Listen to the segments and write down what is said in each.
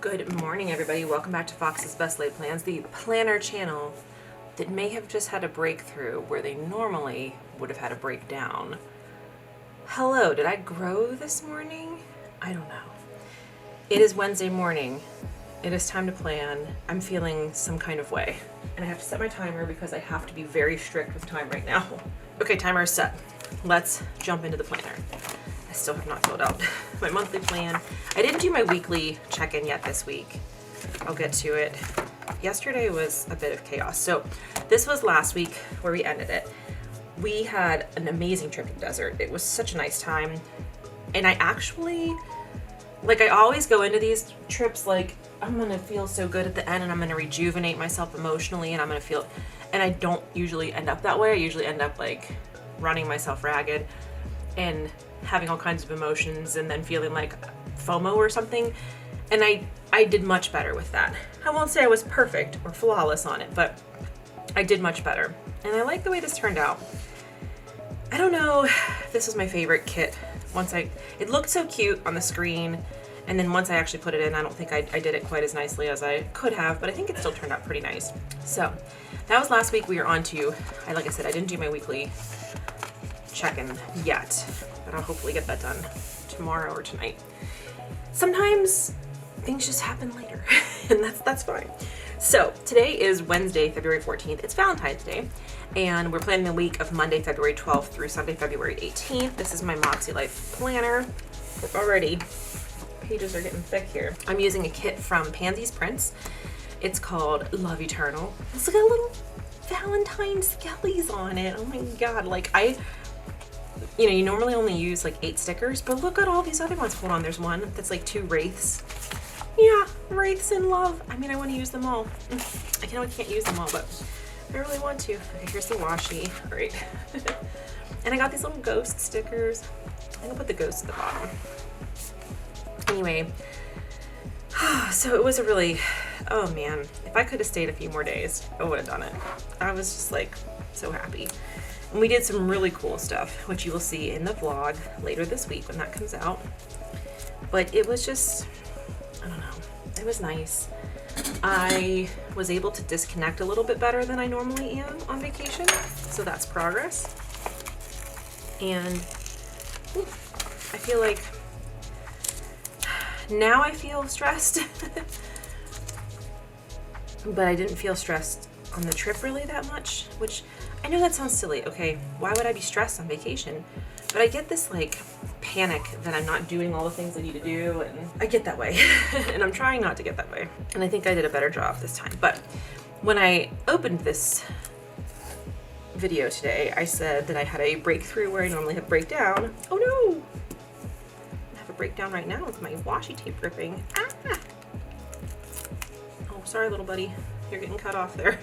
Good morning, everybody. Welcome back to Fox's Best Laid Plans, the planner channel that may have just had a breakthrough where they normally would have had a breakdown. Hello, did I grow this morning? I don't know. It is Wednesday morning. It is time to plan. I'm feeling some kind of way. And I have to set my timer because I have to be very strict with time right now. Okay, timer is set. Let's jump into the planner. I still have not filled out my monthly plan. I didn't do my weekly check-in yet this week. I'll get to it. Yesterday was a bit of chaos. So this was last week where we ended it. We had an amazing trip to the desert. It was such a nice time. And I actually, I always go into these trips like, I'm gonna feel so good at the end and I'm gonna rejuvenate myself emotionally and I'm gonna feel, and I don't usually end up that way. I usually end up like running myself ragged and having all kinds of emotions and then feeling like FOMO or something. And I did much better with that. I won't say I was perfect or flawless on it, but I did much better. And I like the way this turned out. I don't know if this was my favorite kit. It looked so cute on the screen. And then once I actually put it in, I don't think I did it quite as nicely as I could have, but I think it still turned out pretty nice. So that was last week. We are on to, like I said, I didn't do my weekly check-in yet, but I'll hopefully get that done tomorrow or tonight. Sometimes things just happen later, and that's fine. So today is Wednesday, February 14th. It's Valentine's Day, and we're planning the week of Monday, February 12th through Sunday, February 18th. This is my Moxie Life planner. Already, pages are getting thick here. I'm using a kit from Pansy's Prints. It's called Love Eternal. It's got little Valentine skellies on it. Oh my god, you normally only use like 8 stickers, but look at all these other ones. Hold on, there's one that's like 2 wraiths. Yeah, wraiths in love. I mean, I want to use them all. I know I can't use them all, but I really want to. Okay, here's the washi. All right. And I got these little ghost stickers. I think I'll put the ghost at the bottom. Anyway, so it was oh man, if I could have stayed a few more days, I would have done it. I was just like so happy. And we did some really cool stuff, which you will see in the vlog later this week when that comes out. But it was just, I don't know, it was nice. I was able to disconnect a little bit better than I normally am on vacation, so that's progress. And I feel like now I feel stressed, but I didn't feel stressed on the trip really that much, which I know that sounds silly. Okay, why would I be stressed on vacation? But I get this panic that I'm not doing all the things I need to do, and I get that way. And I'm trying not to get that way. And I think I did a better job this time. But when I opened this video today, I said that I had a breakthrough where I normally have breakdown. Oh no! I have a breakdown right now with my washi tape ripping. Ah! Oh, sorry, little buddy. You're getting cut off there.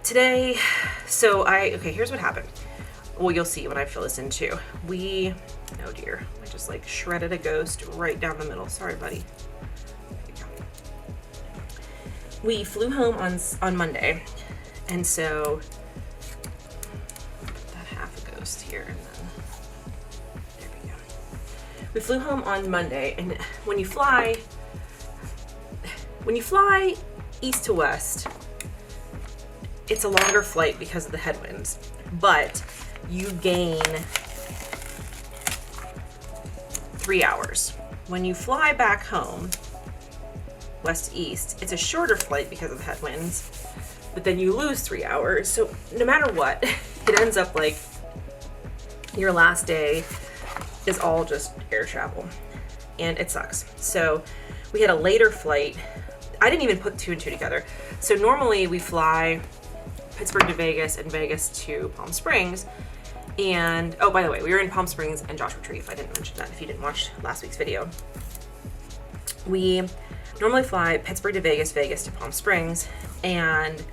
Today, here's what happened. Well, you'll see when I fill this in too. Oh dear, I just shredded a ghost right down the middle. Sorry, buddy. There you go. We flew home on Monday, and so put that half a ghost here, and then there we go. We flew home on Monday, and when you fly east to west, it's a longer flight because of the headwinds, but you gain 3 hours. When you fly back home, west to east, it's a shorter flight because of the headwinds, but then you lose 3 hours. So no matter what, it ends up like your last day is all just air travel, and it sucks. So we had a later flight. I didn't even put 2 and 2 together. So normally we fly Pittsburgh to Vegas and Vegas to Palm Springs. And, oh, by the way, we were in Palm Springs and Joshua Tree, if I didn't mention that, if you didn't watch last week's video. We normally fly Pittsburgh to Vegas, Vegas to Palm Springs, and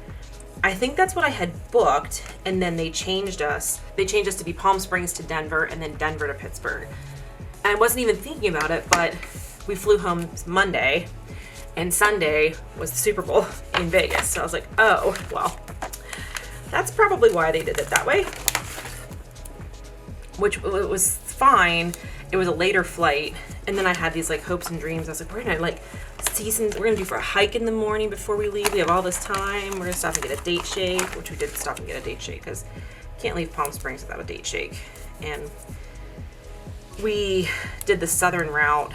I think that's what I had booked, and then they changed us. They changed us to be Palm Springs to Denver, and then Denver to Pittsburgh. And I wasn't even thinking about it, but we flew home Monday, and Sunday was the Super Bowl in Vegas. So I was like, oh, well, that's probably why they did it that way, which was fine. it was a later flight, and then I had these like hopes and dreams. I was like, we're gonna like we're gonna do for a hike in the morning before we leave. We have all this time. We're gonna stop and get a date shake, which we did stop and get a date shake because can't leave Palm Springs without a date shake. And we did the southern route.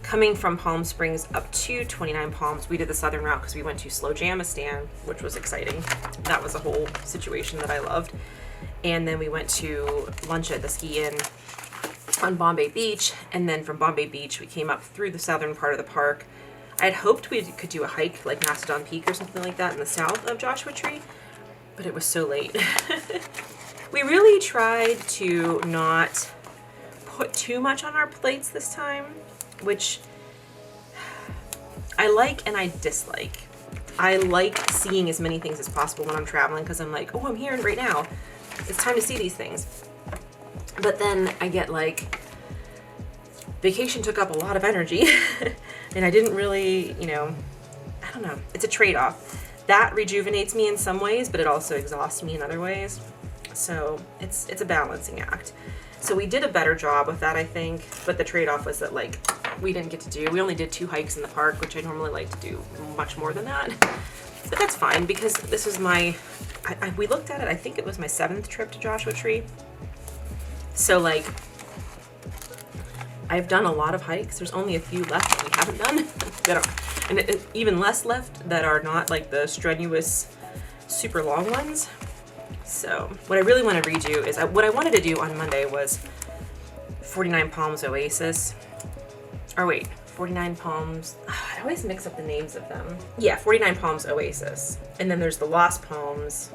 Coming from Palm Springs up to 29 Palms, we did the southern route because we went to Slow Jamistan, which was exciting. That was a whole situation that I loved. And then we went to lunch at the Ski Inn on Bombay Beach. And then from Bombay Beach, we came up through the southern part of the park. I had hoped we could do a hike like Mastodon Peak or something like that in the south of Joshua Tree, but it was so late. We really tried to not put too much on our plates this time, which I like and I dislike. I like seeing as many things as possible when I'm traveling because I'm like, oh, I'm here right now. It's time to see these things. But then I get like, vacation took up a lot of energy and I didn't really, I don't know. It's a trade-off. That rejuvenates me in some ways, but it also exhausts me in other ways. So it's a balancing act. So we did a better job with that, I think, but the trade-off was that like we didn't get to do, we only did 2 hikes in the park, which I normally like to do much more than that. But that's fine because this was we looked at it, I think it was my 7th trip to Joshua Tree. So like, I've done a lot of hikes. There's only a few left that we haven't done, and even less left that are not like the strenuous, super long ones. So what I really want to redo is, what I wanted to do on Monday was 49 Palms Oasis. Or wait, 49 Palms, I always mix up the names of them. Yeah, 49 Palms Oasis. And then there's the Lost Palms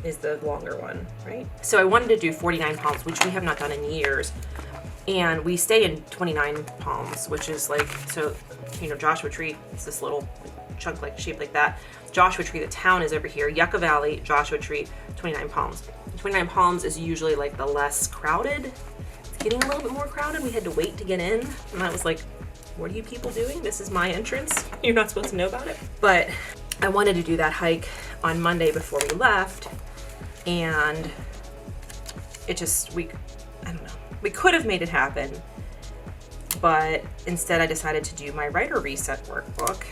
is the longer one, right? So I wanted to do 49 Palms, which we have not done in years. And we stay in 29 Palms, which is like, so, Joshua Tree, it's this little chunk like shaped like that. Joshua Tree, the town is over here. Yucca Valley, Joshua Tree, 29 Palms. 29 Palms is usually like the less crowded. It's getting a little bit more crowded. We had to wait to get in. And I was like, what are you people doing? This is my entrance. You're not supposed to know about it. But I wanted to do that hike on Monday before we left. And it just, I don't know. We could have made it happen. But instead I decided to do my writer reset workbook.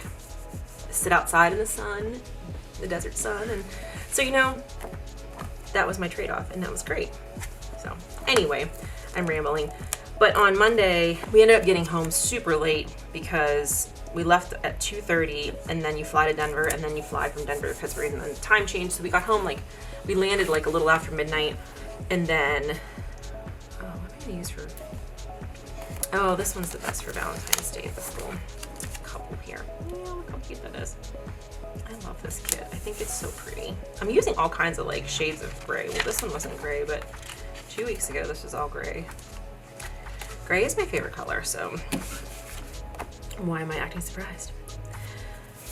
Sit outside in the sun, the desert sun, and so that was my trade-off, and that was great. So anyway, I'm rambling, but on Monday we ended up getting home super late because we left at 2:30, and then you fly to Denver, and then you fly from Denver to Pittsburgh, and then the time changed, so we got home we landed like a little after midnight, and then what am I gonna use for? Oh, this one's the best for Valentine's Day. This little couple here. Yeah, look how cute that is. I love this kit. I think it's so pretty. I'm using all kinds of like shades of gray. Well, this one wasn't gray, but 2 weeks ago this was all gray. Gray is my favorite color, so why am I acting surprised?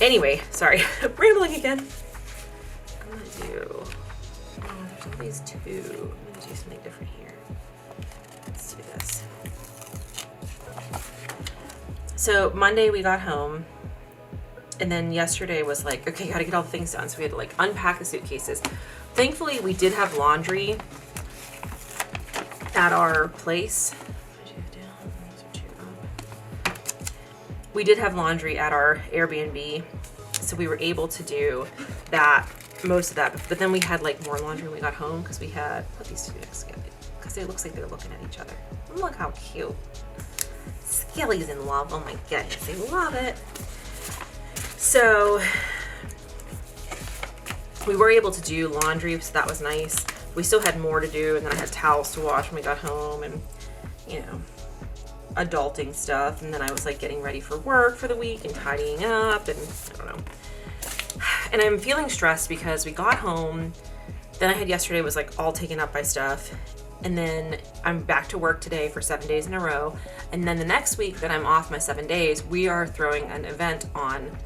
Anyway, sorry, rambling again. I'm gonna do, there's all these 2. I'm gonna do something different here. Let's do this. So Monday we got home, and then yesterday was like, okay, gotta get all the things done. So we had to like unpack the suitcases. Thankfully, we did have laundry at our place. We did have laundry at our Airbnb, so we were able to do that, most of that. But then we had like more laundry when we got home because we had put these 2 next together because it looks like they're looking at each other. Look how cute. Skelly's in love. Oh my goodness, I love it. So we were able to do laundry, so that was nice. We still had more to do, and then I had towels to wash when we got home, and adulting stuff. And then I was like getting ready for work for the week and tidying up, and I don't know. And I'm feeling stressed because we got home, then I had yesterday was like all taken up by stuff. And then I'm back to work today for 7 days in a row. And then the next week that I'm off my 7 days, we are throwing an event on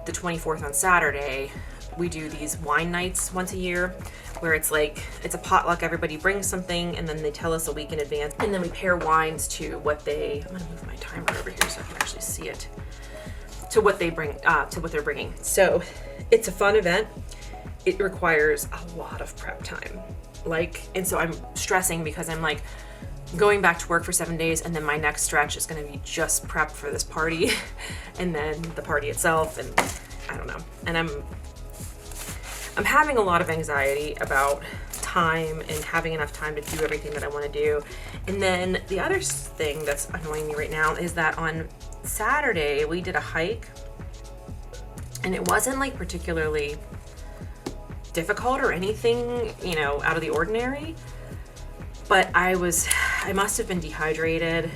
the 24th on Saturday. We do these wine nights once a year where it's like, it's a potluck, everybody brings something, and then they tell us a week in advance. And then we pair wines to what I'm gonna move my timer over here so I can actually see it, to what they bring, to what they're bringing. So it's a fun event. It requires a lot of prep time. and so I'm stressing because I'm like going back to work for 7 days, and then my next stretch is going to be just prep for this party and then the party itself, and I don't know. And I'm having a lot of anxiety about time and having enough time to do everything that I want to do. And then the other thing that's annoying me right now is that on Saturday we did a hike, and it wasn't like particularly difficult or anything, you know, out of the ordinary, but I must have been dehydrated,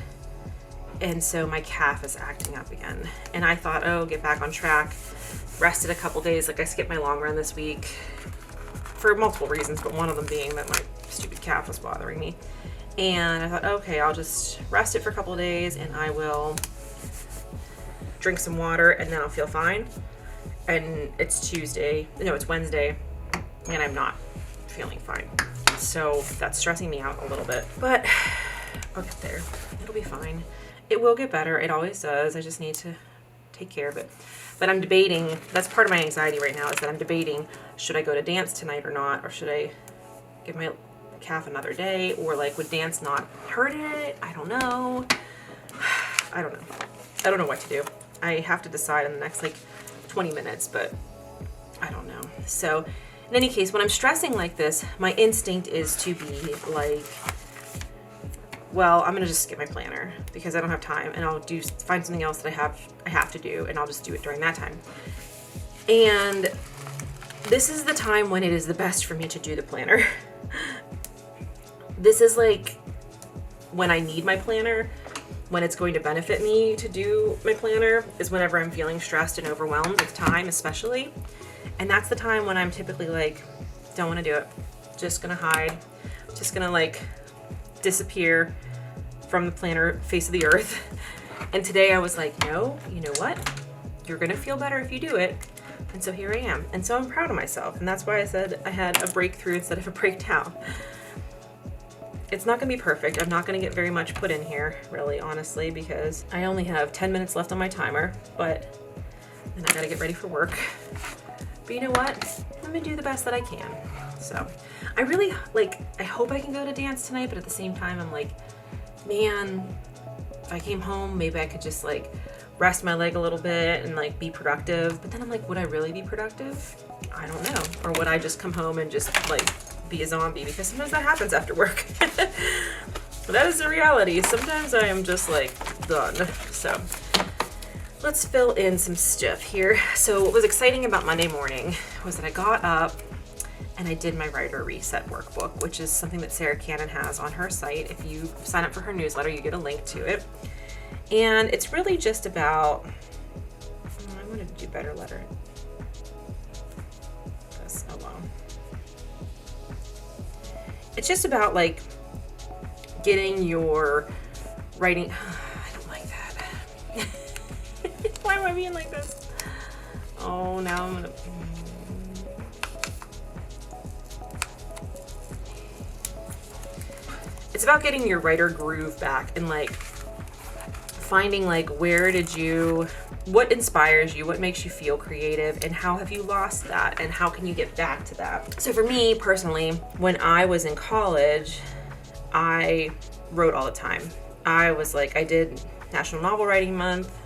and so my calf is acting up again. And I thought, oh, get back on track, rested a couple days. Like, I skipped my long run this week for multiple reasons, but one of them being that my stupid calf was bothering me. And I thought, okay, I'll just rest it for a couple of days and I will drink some water and then I'll feel fine. And it's Wednesday, and I'm not feeling fine. So that's stressing me out a little bit, but I'll get there. It'll be fine. It will get better. It always does. I just need to take care of it. But I'm debating, that's part of my anxiety right now, is that I'm debating, should I go to dance tonight or not? Or should I give my calf another day? Or like, would dance not hurt it? I don't know. I don't know. I don't know what to do. I have to decide in the next like 20 minutes, but I don't know. So in any case, when I'm stressing like this, my instinct is to be like, well, I'm gonna just skip my planner because I don't have time, and I'll find something else that I have to do, and I'll just do it during that time. And this is the time when it is the best for me to do the planner. This is like when I need my planner, when it's going to benefit me to do my planner, is whenever I'm feeling stressed and overwhelmed with time, especially. And that's the time when I'm typically like, don't want to do it. Just gonna hide. Just gonna like disappear from the planner face of the earth. And today I was like, no, you know what? You're gonna feel better if you do it. And so here I am. And so I'm proud of myself. And that's why I said I had a breakthrough instead of a breakdown. It's not gonna be perfect. I'm not gonna get very much put in here, really, honestly, because I only have 10 minutes left on my timer, but then I gotta get ready for work. But you know what? I'm gonna do the best that I can. So I really, I hope I can go to dance tonight, but at the same time, I'm like, man, if I came home, maybe I could just rest my leg a little bit and be productive. But then I'm like, would I really be productive? I don't know. Or would I just come home and just be a zombie? Because sometimes that happens after work. But that is the reality. Sometimes I am just done. So let's fill in some stuff here. So what was exciting about Monday morning was that I got up and I did my Writer Reset workbook, which is something that Sarah Cannon has on her site. If you sign up for her newsletter, you get a link to it. And it's really just about, I wanted to do better lettering. Oh well. It's just about getting your writing. I don't like that. Why am I being like this? Oh, now I'm gonna. It's about getting your writer groove back and finding what inspires you, what makes you feel creative, and how have you lost that, and how can you get back to that. So for me personally, when I was in college, I wrote all the time. I did National Novel Writing Month,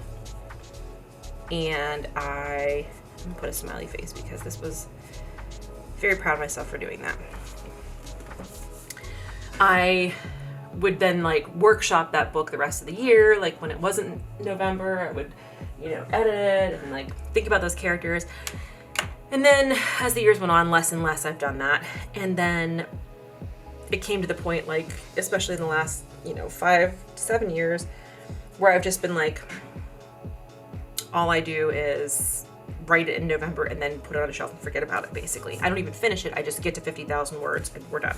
and I'm gonna put a smiley face because this was very proud of myself for doing that. I would then workshop that book the rest of the year. When it wasn't November, I would, edit it and think about those characters. And then as the years went on, less and less I've done that. And then it came to the point, especially in the last, 5 to 7 years, where I've just been all I do is write it in November and then put it on a shelf and forget about it, basically. I don't even finish it. I just get to 50,000 words and we're done.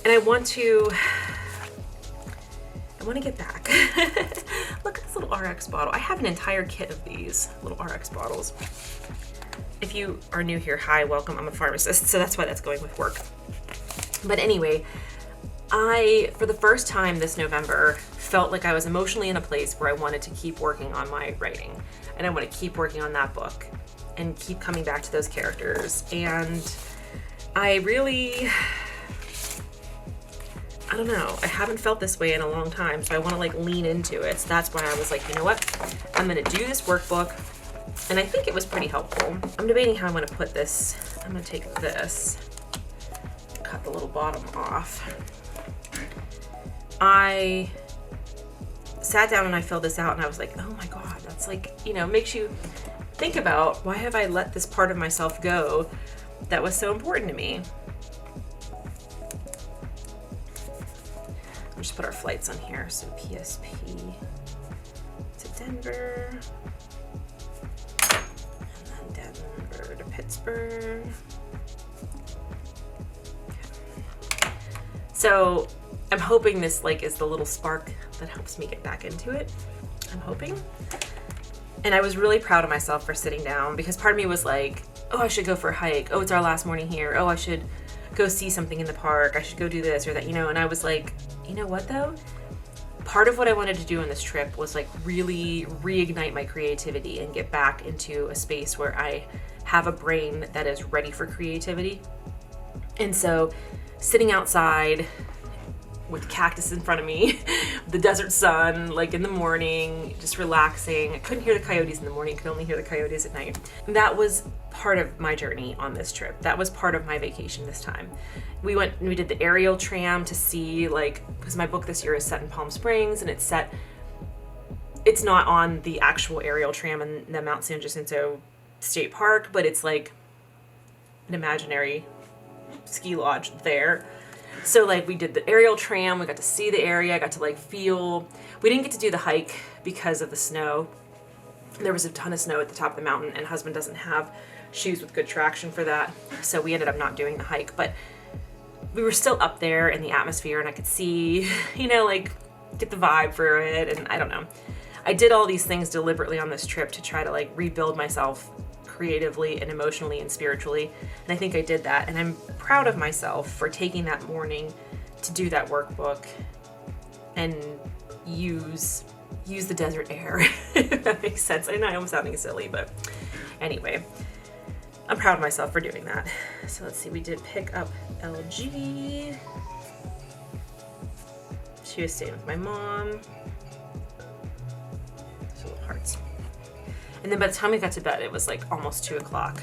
And I want to get back. Look at this little RX bottle. I have an entire kit of these little RX bottles. If you are new here, hi, welcome. I'm a pharmacist, so that's why that's going with work. But anyway, I, for the first time this November, felt like I was emotionally in a place where I wanted to keep working on my writing. And I want to keep working on that book and keep coming back to those characters. And I really I don't know. I haven't felt this way in a long time, so I want to like lean into it. So that's why I was like, you know what? I'm going to do this workbook. And I think it was pretty helpful. I'm debating how I'm going to put this. I'm going to take this, cut the little bottom off. I sat down and I filled this out and I was like, oh my God, that's like, you know, makes you think about, why have I let this part of myself go that was so important to me? I'll just put our flights on here. So PSP to Denver, and then Denver to Pittsburgh. Okay. So I'm hoping this like is the little spark that helps me get back into it. I'm hoping. And I was really proud of myself for sitting down, because part of me was like, oh, I should go for a hike. Oh, it's our last morning here. Oh, I should go see something in the park. I should go do this or that, you know? And I was like, you know what though? Part of what I wanted to do on this trip was like really reignite my creativity and get back into a space where I have a brain that is ready for creativity. And so sitting outside with cactus in front of me, the desert sun, like in the morning, just relaxing. I couldn't hear the coyotes in the morning, could only hear the coyotes at night. That was part of my journey on this trip. That was part of my vacation this time. We did the aerial tram to see, like, because my book this year is set in Palm Springs, and it's not on the actual aerial tram in the Mount San Jacinto State Park, but it's like an imaginary ski lodge there. So like we did the aerial tram, we got to see the area, I got to like feel, we didn't get to do the hike because of the snow. There was a ton of snow at the top of the mountain, and husband doesn't have shoes with good traction for that. So we ended up not doing the hike, but we were still up there in the atmosphere, and I could see, you know, like get the vibe for it. And I don't know. I did all these things deliberately on this trip to try to like rebuild myself creatively and emotionally and spiritually. And I think I did that. And I'm proud of myself for taking that morning to do that workbook and use the desert air, if that makes sense. I know I'm sounding silly, but anyway, I'm proud of myself for doing that. So let's see, we did pick up LG. She was staying with my mom. So little hearts. And then by the time we got to bed, it was like almost 2 o'clock.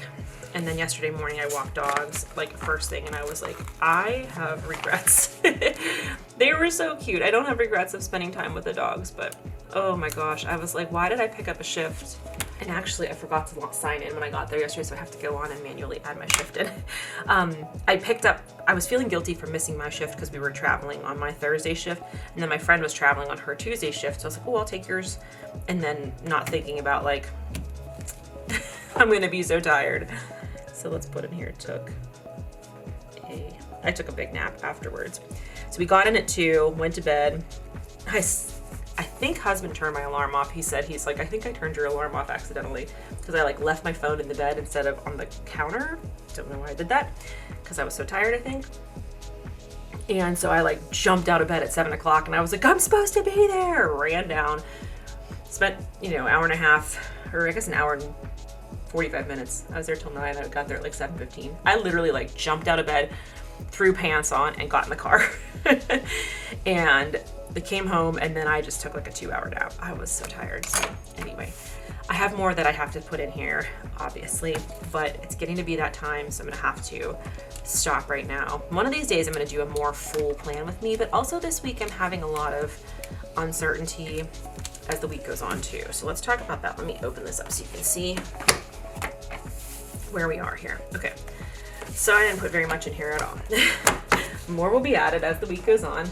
And then yesterday morning I walked dogs like first thing, and I was like, I have regrets. They were so cute. I don't have regrets of spending time with the dogs, but oh my gosh, I was like, why did I pick up a shift? And actually I forgot to sign in when I got there yesterday, so I have to go on and manually add my shift in. I was feeling guilty for missing my shift because we were traveling on my Thursday shift, and then my friend was traveling on her Tuesday shift, so I was like, oh, I'll take yours. And then not thinking about like, I'm gonna be so tired. So let's put in here, I took a big nap afterwards. So we got in at 2, went to bed. I think husband turned my alarm off. He's like, I think I turned your alarm off accidentally because I like left my phone in the bed instead of on the counter. Don't know why I did that, because I was so tired, I think. And so I like jumped out of bed at 7 o'clock, and I was like, I'm supposed to be there. Ran down, spent, hour and a half, or I guess an hour and 45 minutes. I was there till 9. I got there at like 7:15. I literally like jumped out of bed, threw pants on, and got in the car. And I came home, and then I just took like a 2-hour nap. I was so tired. So anyway, I have more that I have to put in here, obviously, but it's getting to be that time, so I'm gonna have to stop right now. One of these days I'm gonna do a more full plan with me, but also this week I'm having a lot of uncertainty as the week goes on too. So let's talk about that. Let me open this up so you can see where we are here. Okay, so I didn't put very much in here at all. More will be added as the week goes on.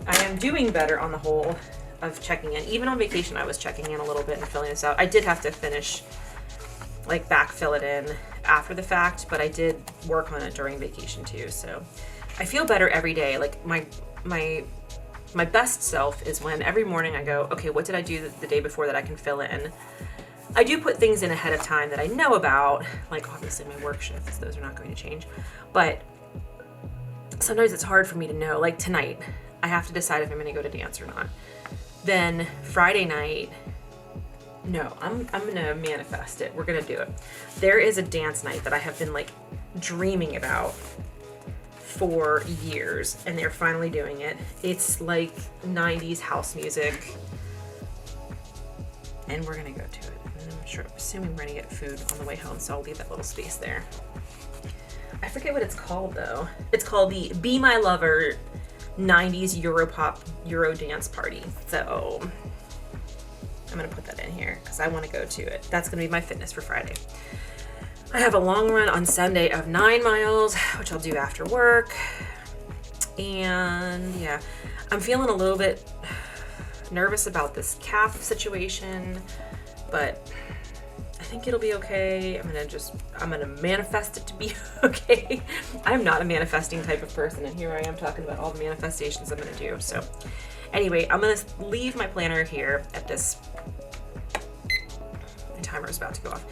I am doing better on the whole of checking in. Even on vacation, I was checking in a little bit and filling this out. I did have to finish, like backfill it in after the fact, but I did work on it during vacation too. So I feel better every day. Like my best self is when every morning I go, okay, what did I do the day before that I can fill in? I do put things in ahead of time that I know about, like obviously my work shifts, those are not going to change. But sometimes it's hard for me to know, like tonight, I have to decide if I'm gonna go to dance or not. Then Friday night, no, I'm gonna manifest it. We're gonna do it. There is a dance night that I have been like dreaming about for years, and they're finally doing it. It's like 90s house music, and we're gonna go to it. And I'm assuming we're gonna get food on the way home, so I'll leave that little space there. I forget what it's called though. It's called the Be My Lover 90s Europop Euro Dance Party. So I'm gonna put that in here because I want to go to it. That's gonna be my fitness for Friday. I have a long run on Sunday of 9 miles, which I'll do after work. And yeah, I'm feeling a little bit nervous about this calf situation, but I think it'll be okay. I'm gonna manifest it to be okay. I'm not a manifesting type of person, and here I am talking about all the manifestations I'm gonna do. So anyway, I'm gonna leave my planner here at this. My timer is about to go off.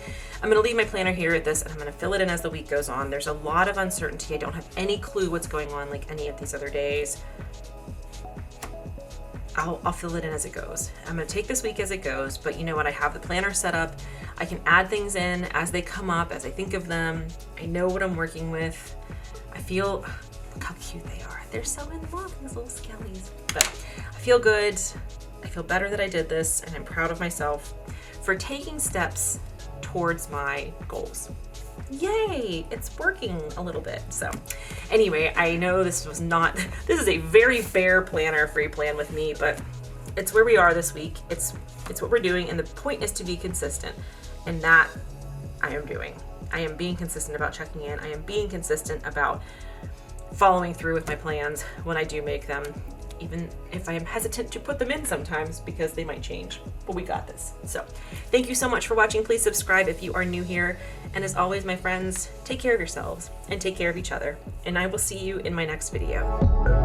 I'm gonna leave my planner here at this, and I'm gonna fill it in as the week goes on. There's a lot of uncertainty. I don't have any clue what's going on like any of these other days. I'll fill it in as it goes. I'm gonna take this week as it goes, but you know what? I have the planner set up. I can add things in as they come up, as I think of them. I know what I'm working with. I feel, look how cute they are. They're so in love, these little skellies. But I feel good. I feel better that I did this, and I'm proud of myself for taking steps towards my goals. Yay, it's working a little bit. So anyway, I know this is a very bare planner, free plan with me, but it's where we are this week. It's what we're doing, and the point is to be consistent, and that I am doing. I am being consistent about checking in. I am being consistent about following through with my plans when I do make them, even if I am hesitant to put them in sometimes because they might change, but we got this. So thank you so much for watching. Please subscribe if you are new here. And as always, my friends, take care of yourselves and take care of each other. And I will see you in my next video.